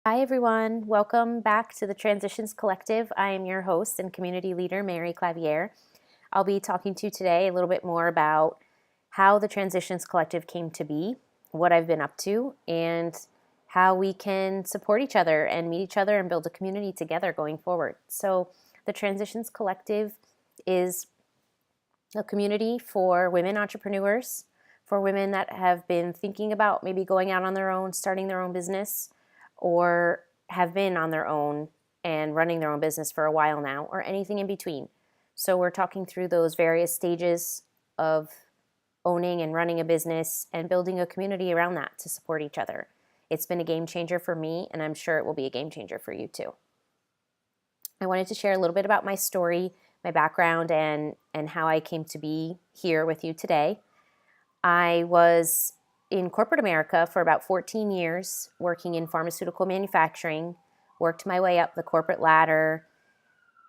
Hi, everyone. Welcome back to the Transitions Collective. I am your host and community leader, Mary Clavier. I'll be talking to you today a little bit more about how the Transitions Collective came to be, what I've been up to, and how we can support each other and meet each other and build a community together going forward. So the Transitions Collective is a community for women entrepreneurs, for women that have been thinking about maybe going out on their own, starting their own business, or have been on their own and running their own business for a while now, or anything in between. So we're talking through those various stages of owning and running a business and building a community around that to support each other. It's been a game changer for me, and I'm sure it will be a game changer for you too. I wanted to share a little bit about my story, my background, and how I came to be here with you today. I was in corporate America for about 14 years, working in pharmaceutical manufacturing, worked my way up the corporate ladder,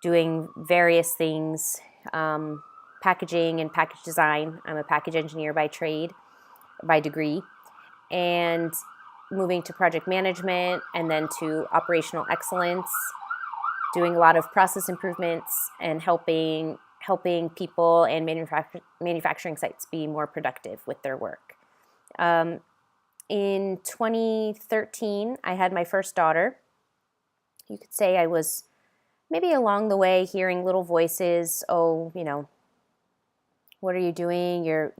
doing various things, packaging and package design. I'm a package engineer by trade, by degree, and moving to project management and then to operational excellence, doing a lot of process improvements and helping people and manufacturing sites be more productive with their work. In 2013, I had my first daughter. You could say I was maybe along the way hearing little voices, oh, what are you doing? You're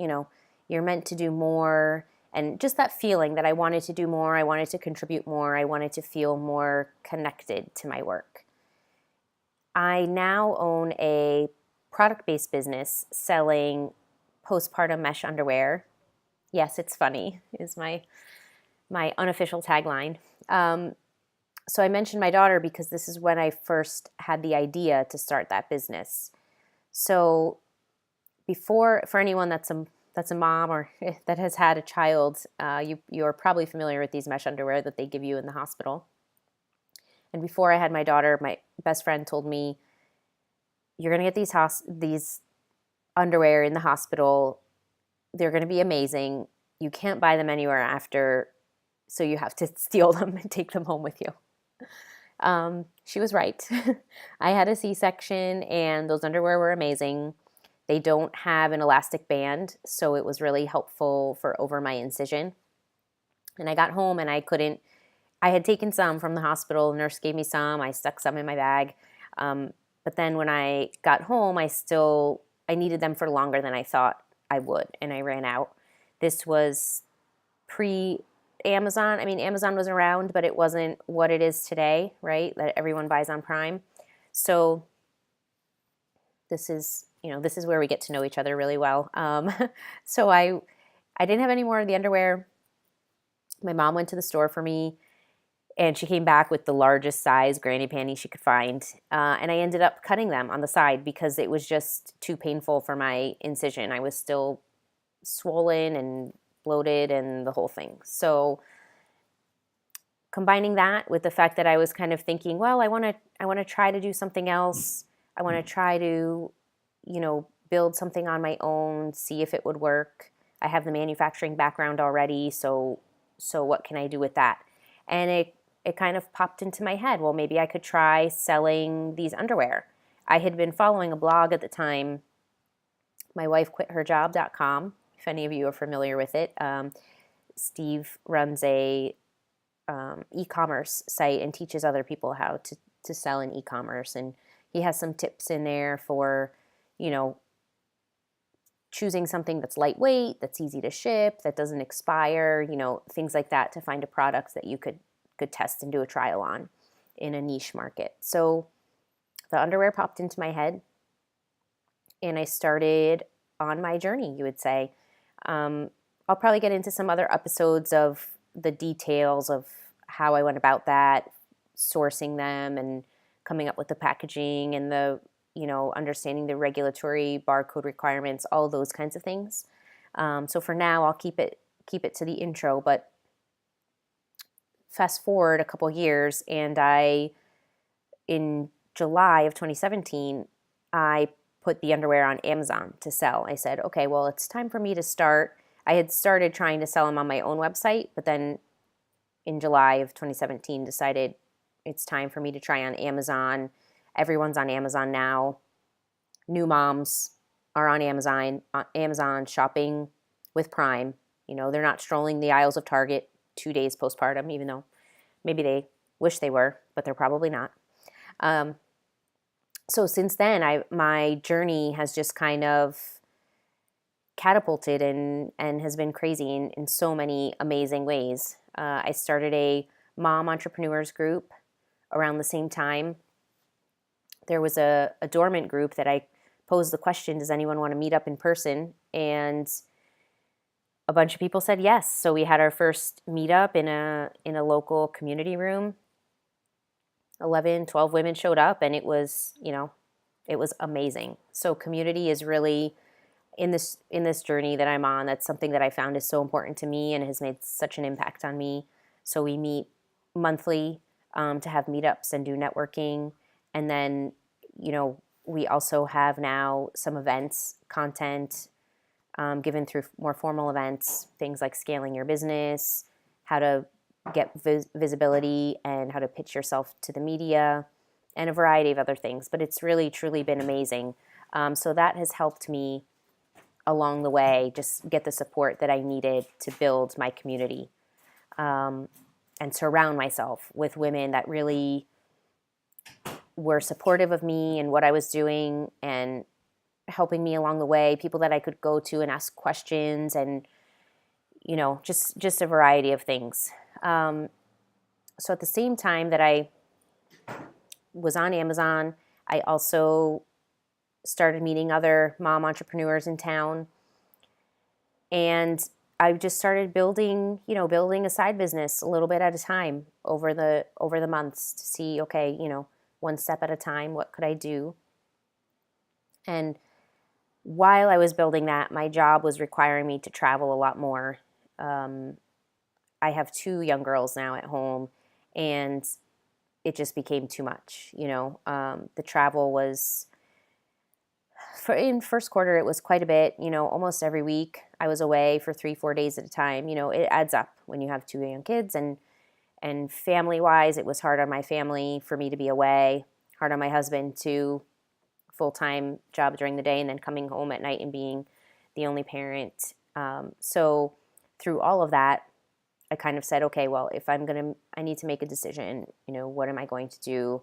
meant to do more. And just that feeling that I wanted to do more, I wanted to contribute more, I wanted to feel more connected to my work. I now own a product-based business selling postpartum mesh underwear. Yes, it's funny, is my unofficial tagline. So I mentioned my daughter because this is when I first had the idea to start that business. So for anyone that's a mom or that has had a child, you're probably familiar with these mesh underwear that they give you in the hospital. And before I had my daughter, my best friend told me, you're going to get these underwear in the hospital. They're going to be amazing. You can't buy them anywhere after, so you have to steal them and take them home with you. She was right. I had a C-section, and those underwear were amazing. They don't have an elastic band, so it was really helpful for over my incision. And I got home, and I had taken some from the hospital. The nurse gave me some. I stuck some in my bag. But then when I got home, I needed them for longer than I thought I would, and I ran out. This was pre-Amazon. I mean, Amazon was around, but it wasn't what it is today, right? That everyone buys on Prime. So this is where we get to know each other really well. So I didn't have any more of the underwear. My mom went to the store for me, and she came back with the largest size granny panties she could find. And I ended up cutting them on the side because it was just too painful for my incision. I was still swollen and bloated and the whole thing. So combining that with the fact that I was kind of thinking, well, I want to try to do something else. I want to try to, build something on my own, see if it would work. I have the manufacturing background already, so what can I do with that? And it kind of popped into my head, well, maybe I could try selling these underwear. I had been following a blog at the time, mywifequitherjob.com, if any of you are familiar with it. Steve runs a e-commerce site and teaches other people how to sell in e-commerce. And he has some tips in there for, choosing something that's lightweight, that's easy to ship, that doesn't expire, things like that, to find a product that you could test and do a trial on in a niche market. So the underwear popped into my head, and I started on my journey, you would say. I'll probably get into some other episodes of the details of how I went about that, sourcing them and coming up with the packaging and the, understanding the regulatory barcode requirements, all those kinds of things. So for now, I'll keep it to the intro, but fast forward a couple years, and in July of 2017, I put the underwear on Amazon to sell. I said, okay, well, it's time for me to start. I had started trying to sell them on my own website, but then in July of 2017, decided it's time for me to try on Amazon. Everyone's on Amazon now. New moms are on Amazon shopping with Prime. They're not strolling the aisles of Target 2 days postpartum, even though maybe they wish they were, but they're probably not. So since then, my journey has just kind of catapulted and has been crazy in so many amazing ways. I started a mom entrepreneurs group around the same time. There was a dormant group that I posed the question, does anyone want to meet up in person? And a bunch of people said yes. So we had our first meetup in a local community room. 11, 12 women showed up, and it was amazing. So community is really in this journey that I'm on. That's something that I found is so important to me and has made such an impact on me. So we meet monthly to have meetups and do networking. And then, we also have now some events, content given through more formal events, things like scaling your business, how to get visibility, and how to pitch yourself to the media, and a variety of other things. But it's really, truly been amazing. So that has helped me along the way just get the support that I needed to build my community and surround myself with women that really were supportive of me and what I was doing and helping me along the way, people that I could go to and ask questions, and just a variety of things. So at the same time that I was on Amazon, I also started meeting other mom entrepreneurs in town, and I just started building a side business a little bit at a time over the months to see, okay, one step at a time, what could I do? And while I was building that, my job was requiring me to travel a lot more. I have 2 young girls now at home, and it just became too much. The travel was, in first quarter, it was quite a bit. Almost every week I was away for 3-4 days at a time. It adds up when you have 2 young kids, and family-wise, it was hard on my family for me to be away, hard on my husband to full-time job during the day and then coming home at night and being the only parent. So through all of that, I kind of said, okay, well, if I need to make a decision, what am I going to do?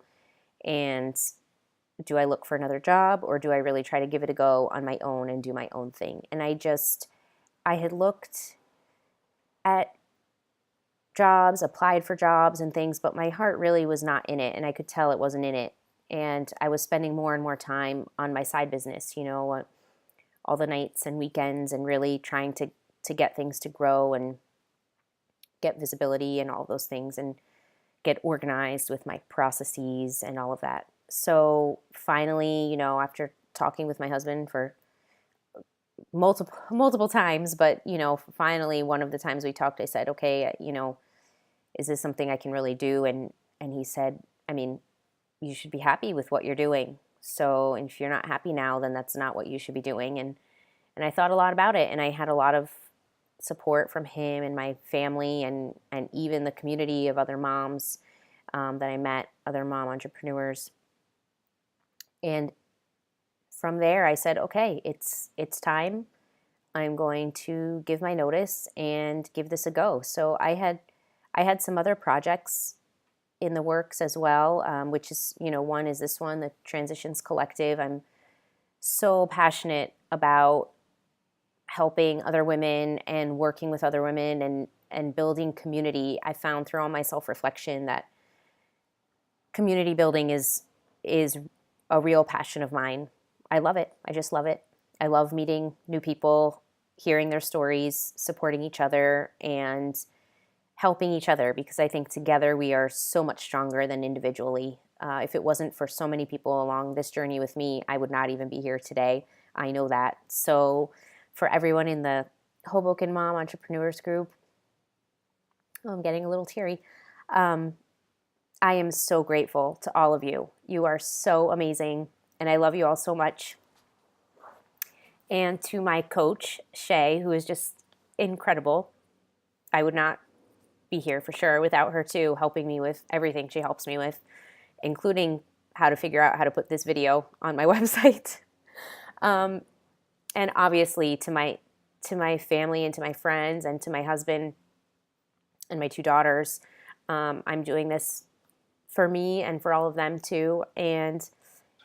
And do I look for another job, or do I really try to give it a go on my own and do my own thing? And I had looked at jobs, applied for jobs and things, but my heart really was not in it, and I could tell it wasn't in it. And I was spending more and more time on my side business, all the nights and weekends, and really trying to get things to grow and get visibility and all those things, and get organized with my processes and all of that. So finally, after talking with my husband for multiple times, but finally one of the times we talked, I said, okay, is this something I can really do? And he said, I mean, you should be happy with what you're doing. So if you're not happy now, then that's not what you should be doing. And I thought a lot about it, and I had a lot of support from him and my family, and even the community of other moms that I met, other mom entrepreneurs. And from there, I said, okay, it's time. I'm going to give my notice and give this a go. So I had some other projects in the works as well, which is, one is this one, the Transitions Collective. I'm so passionate about helping other women and working with other women and building community. I found through all my self-reflection that community building is a real passion of mine. I love it. I just love it. I love meeting new people, hearing their stories, supporting each other, and helping each other, because I think together we are so much stronger than individually. If it wasn't for so many people along this journey with me, I would not even be here today. I know that. So for everyone in the Hoboken Mom Entrepreneurs Group, I'm getting a little teary. I am so grateful to all of you. You are so amazing, and I love you all so much. And to my coach, Shay, who is just incredible. I would not be here for sure without her too, helping me with everything she helps me with, including how to figure out how to put this video on my website. And obviously to my family and to my friends and to my husband and my 2 daughters, I'm doing this for me and for all of them too. And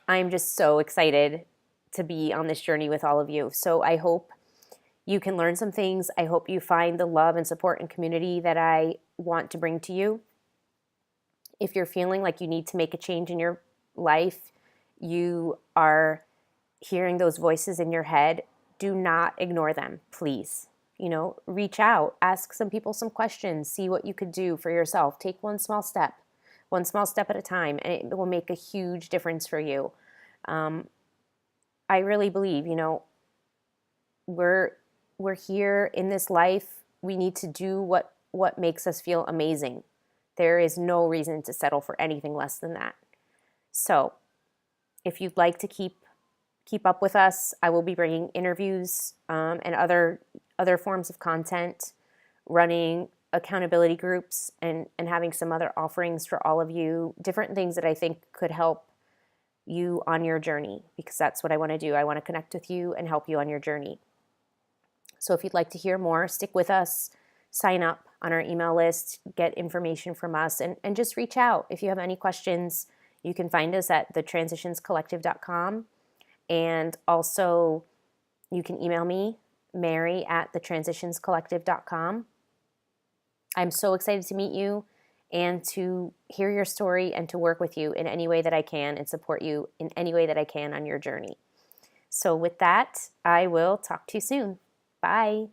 I'm just so excited to be on this journey with all of you. So I hope you can learn some things. I hope you find the love and support and community that I want to bring to you. If you're feeling like you need to make a change in your life, you are hearing those voices in your head, do not ignore them, please. Reach out, ask some people some questions, see what you could do for yourself. Take one small step at a time, and it will make a huge difference for you. I really believe, we're here in this life. We need to do what makes us feel amazing. There is no reason to settle for anything less than that. So if you'd like to keep up with us, I will be bringing interviews and other forms of content, running accountability groups, and having some other offerings for all of you, different things that I think could help you on your journey, because that's what I want to do. I want to connect with you and help you on your journey. So if you'd like to hear more, stick with us, sign up on our email list, get information from us, and just reach out. If you have any questions, you can find us at thetransitionscollective.com. And also you can email me, mary@thetransitionscollective.com. I'm so excited to meet you and to hear your story and to work with you in any way that I can and support you in any way that I can on your journey. So with that, I will talk to you soon. Bye.